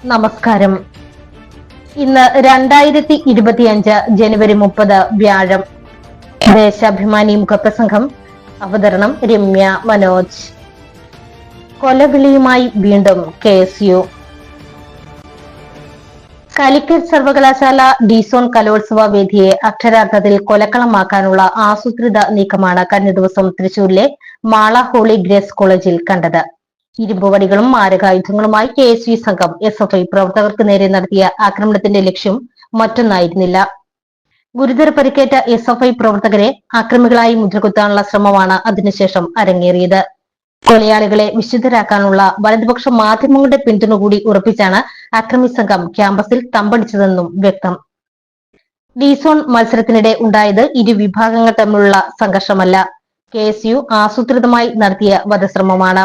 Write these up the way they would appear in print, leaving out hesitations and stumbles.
നമസ്കാരം. ഇന്ന് 2025 ജനുവരി 30 വ്യാഴം. ദേശാഭിമാനി മുഖപ്രസംഗം. അവതരണം രമ്യ മനോജ്. കൊലവിളിയുമായി വീണ്ടും KSU. കാലിക്കറ്റ് സർവകലാശാല ഡിസോൺ കലോത്സവ വേദിയെ അക്ഷരാർത്ഥത്തിൽ കൊലക്കളമാക്കാനുള്ള ആസൂത്രിത നീക്കമാണ് കഴിഞ്ഞ ദിവസം തൃശൂരിലെ മാള ഹോളി ഗ്രേസ് കോളേജിൽ കണ്ടത്. ഇരുമ്പുവടികളും മാരകായുധങ്ങളുമായി KSU സംഘം SFI പ്രവർത്തകർക്ക് നേരെ നടത്തിയ ആക്രമണത്തിന്റെ ലക്ഷ്യം മറ്റൊന്നായിരുന്നില്ല. ഗുരുതര പരിക്കേറ്റ SFI പ്രവർത്തകരെ ആക്രമികളായി മുദ്രകുത്താനുള്ള ശ്രമമാണ് അതിനുശേഷം അരങ്ങേറിയത്. കൊലയാളികളെ വിശുദ്ധരാക്കാനുള്ള വലതുപക്ഷ മാധ്യമങ്ങളുടെ പിന്തുണ കൂടി ഉറപ്പിച്ചാണ് അക്രമി സംഘം ക്യാമ്പസിൽ തമ്പടിച്ചതെന്നും വ്യക്തം. ഡിസോൺ മത്സരത്തിനിടെ ഉണ്ടായത് ഇരു വിഭാഗങ്ങൾ തമ്മിലുള്ള സംഘർഷമല്ല, KSU ആസൂത്രിതമായി നടത്തിയ വധശ്രമമാണ്.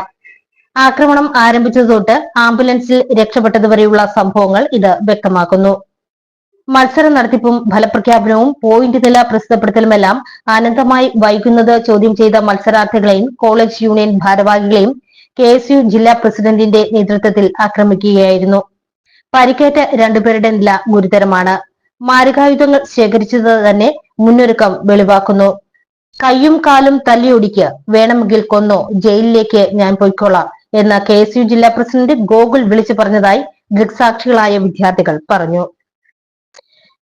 ആക്രമണം ആരംഭിച്ചത് തൊട്ട് ആംബുലൻസിൽ രക്ഷപ്പെട്ടതുവരെയുള്ള സംഭവങ്ങൾ ഇത് വ്യക്തമാക്കുന്നു. മത്സര നടത്തിപ്പും ഫലപ്രഖ്യാപനവും പോയിന്റ് നില പ്രസിദ്ധപ്പെടുത്തലുമെല്ലാം അനന്തമായി വൈകുന്നത് ചോദ്യം ചെയ്ത മത്സരാർത്ഥികളെയും കോളേജ് യൂണിയൻ ഭാരവാഹികളെയും KSU ജില്ലാ പ്രസിഡന്റിന്റെ നേതൃത്വത്തിൽ ആക്രമിക്കുകയായിരുന്നു. പരിക്കേറ്റ രണ്ടുപേരുടെ നില ഗുരുതരമാണ്. മാരകായുധങ്ങൾ ശേഖരിച്ചത് തന്നെ മുന്നൊരുക്കം വെളിവാക്കുന്നു. കയ്യും കാലും തല്ലിയൊടിക്ക്, വേണമെങ്കിൽ കൊന്നോ, ജയിലിലേക്ക് ഞാൻ പൊയ്ക്കോളാം എന്ന് KSU ജില്ലാ പ്രസിഡന്റ് ഗോകുൽ വിളിച്ചു പറഞ്ഞതായി ദൃക്സാക്ഷികളായ വിദ്യാർത്ഥികൾ പറഞ്ഞു.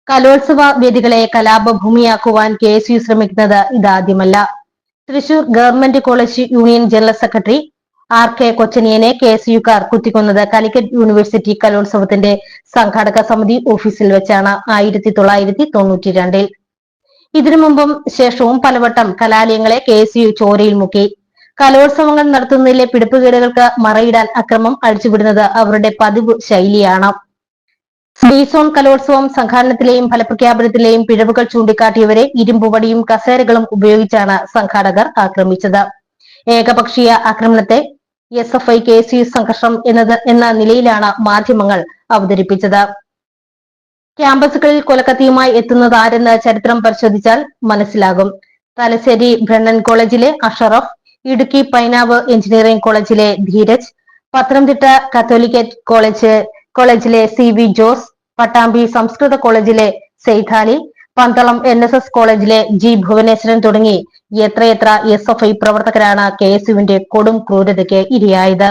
കലോത്സവ വേദികളെ കലാപഭൂമിയാക്കുവാൻ KSU ശ്രമിക്കുന്നത് ഇതാദ്യമല്ല. Thrissur government college union general secretary RK കൊച്ചനിയനെ KSUക്കാർ കുത്തിക്കൊന്നത് കാലിക്കറ്റ് യൂണിവേഴ്സിറ്റി കലോത്സവത്തിന്റെ സംഘാടക സമിതി ഓഫീസിൽ വെച്ചാണ് 1992. ഇതിനു മുമ്പും ശേഷവും പലവട്ടം കലാലയങ്ങളെ KSU ചോരയിൽ മുക്കി. കലോത്സവങ്ങൾ നടത്തുന്നതിലെ പിടിപ്പുകേടുകൾക്ക് മറയിടാൻ അക്രമം അഴിച്ചുവിടുന്നത് അവരുടെ പതിവ് ശൈലിയാണ്. ഡിസോൺ കലോത്സവം സംഘാടനത്തിലെയും ഫലപ്രഖ്യാപനത്തിലെയും പിഴവുകൾ ചൂണ്ടിക്കാട്ടിയവരെ ഇരുമ്പുവടിയും കസേരകളും ഉപയോഗിച്ചാണ് സംഘാടകർ ആക്രമിച്ചത്. ഏകപക്ഷീയ ആക്രമണത്തെ SFI KSU സംഘർഷം എന്ന നിലയിലാണ് മാധ്യമങ്ങൾ അവതരിപ്പിച്ചത്. ക്യാമ്പസുകളിൽ കൊലക്കത്തിയുമായി എത്തുന്നത് ആരെന്ന് ചരിത്രം പരിശോധിച്ചാൽ മനസ്സിലാകും. തലശ്ശേരി ബ്രണ്ണൻ കോളേജിലെ അഷറഫ്, ഇടുക്കി പൈനാവ് എഞ്ചിനീയറിംഗ് കോളേജിലെ ധീരജ്, പത്തനംതിട്ട കാത്തോലിക്കറ്റ് കോളേജിലെ CV ജോസ്, പട്ടാമ്പി സംസ്കൃത കോളേജിലെ സെയ്താലി, പന്തളം NSS കോളേജിലെ G ഭുവനേശ്വരൻ തുടങ്ങി എത്രയെത്ര SFI പ്രവർത്തകരാണ് KSUവിന്റെ കൊടും ക്രൂരതയ്ക്ക് ഇരയായത്.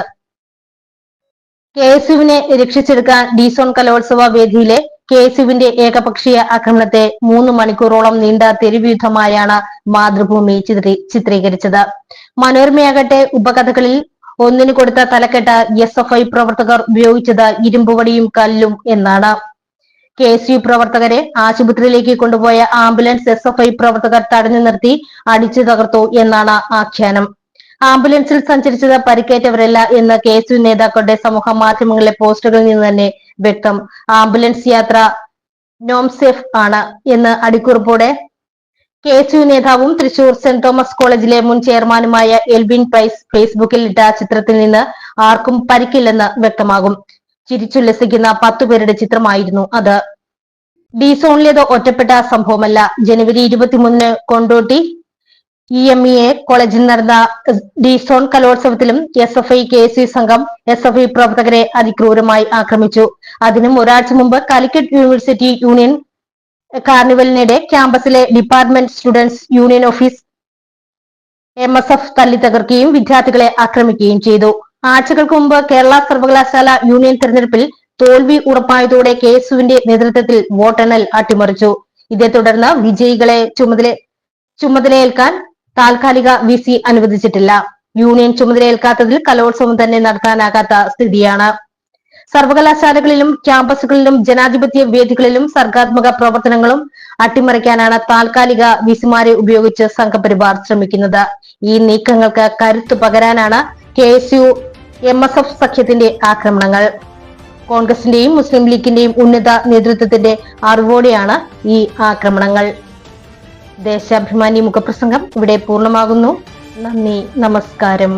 KSUവിനെ രക്ഷിച്ചെടുക്കാൻ ഡിസോൺ കലോത്സവ വേദിയിലെ KSUവിന്റെ ഏകപക്ഷീയ ആക്രമണത്തെ 3 മണിക്കൂറോളം നീണ്ട തെരുവുയുദ്ധമായാണ് മാതൃഭൂമി ചിത്രീകരിച്ചത്. മനോരമയാകട്ടെ ഉപകഥകളിൽ ഒന്നിനു കൊടുത്ത തലക്കെട്ട് SFI പ്രവർത്തകർ ഉപയോഗിച്ചത് ഇരുമ്പുവടിയും കല്ലും എന്നാണ്. KSU പ്രവർത്തകരെ ആശുപത്രിയിലേക്ക് കൊണ്ടുപോയ ആംബുലൻസ് SFI പ്രവർത്തകർ തടഞ്ഞു നിർത്തി അടിച്ചു തകർത്തു എന്നാണ് ആഖ്യാനം. ആംബുലൻസിൽ സഞ്ചരിച്ചത് പരിക്കേറ്റവരല്ല എന്ന് KSU നേതാക്കളുടെ സമൂഹ മാധ്യമങ്ങളിലെ പോസ്റ്റുകളിൽ നിന്ന് തന്നെ വ്യക്തം. ആംബുലൻസ് യാത്ര നോംസേഫ് ആണ് എന്ന് അടിക്കുറിപ്പോടെ KSU നേതാവും തൃശൂർ സെന്റ് തോമസ് കോളേജിലെ മുൻ ചെയർമാനുമായ എൽവിൻ പ്രൈസ് ഫേസ്ബുക്കിൽ ഇട്ട ചിത്രത്തിൽ നിന്ന് ആർക്കും പരിക്കില്ലെന്ന് വ്യക്തമാകും. ചിരിച്ചുല്ലസിക്കുന്ന 10 പേരുടെ ചിത്രമായിരുന്നു അത്. ഡിസോണിലേത് ഒറ്റപ്പെട്ട സംഭവമല്ല. ജനുവരി 23 കൊണ്ടോട്ടി EMEA കോളേജിൽ നടന്ന ഡിസോൺ കലോത്സവത്തിലും SFI KSU സംഘം SFI പ്രവർത്തകരെ അതിക്രൂരമായി ആക്രമിച്ചു. അതിനും ഒരാഴ്ച മുമ്പ് കാലിക്കറ്റ് യൂണിവേഴ്സിറ്റി യൂണിയൻ കാർണിവലിനിടെ ക്യാമ്പസിലെ department students union office MSF തല്ലി തകർക്കുകയും വിദ്യാർത്ഥികളെ ആക്രമിക്കുകയും ചെയ്തു. ആഴ്ചകൾക്ക് മുമ്പ് കേരള സർവകലാശാല യൂണിയൻ തെരഞ്ഞെടുപ്പിൽ തോൽവി ഉറപ്പായതോടെ KSUവിന്റെ നേതൃത്വത്തിൽ വോട്ടെണ്ണൽ അട്ടിമറിച്ചു. ഇതേ തുടർന്ന് വിജയികളെ ചുമതലയേൽക്കാൻ താൽക്കാലിക VC അനുവദിച്ചിട്ടില്ല. യൂണിയൻ ചുമതലയേൽക്കാത്തതിൽ കലോത്സവം തന്നെ നടത്താനാകാത്ത സ്ഥിതിയാണ്. സർവകലാശാലകളിലും ക്യാമ്പസുകളിലും ജനാധിപത്യ വേദികളിലും സർഗാത്മക പ്രവർത്തനങ്ങളും അട്ടിമറിക്കാനാണ് താൽക്കാലിക VCമാരെ ഉപയോഗിച്ച് സംഘപരിവാർ ശ്രമിക്കുന്നത്. ഈ നീക്കങ്ങൾക്ക് കരുത്തു പകരാനാണ് KSU MSF സഖ്യത്തിന്റെ ആക്രമണങ്ങൾ. കോൺഗ്രസിന്റെയും മുസ്ലിം ലീഗിന്റെയും ഉന്നത നേതൃത്വത്തിന്റെ അറിവോടെയാണ് ഈ ആക്രമണങ്ങൾ. ദേശാഭിമാനി മുഖപ്രസംഗം ഇവിടെ പൂർണ്ണമാകുന്നു. നന്ദി, നമസ്കാരം.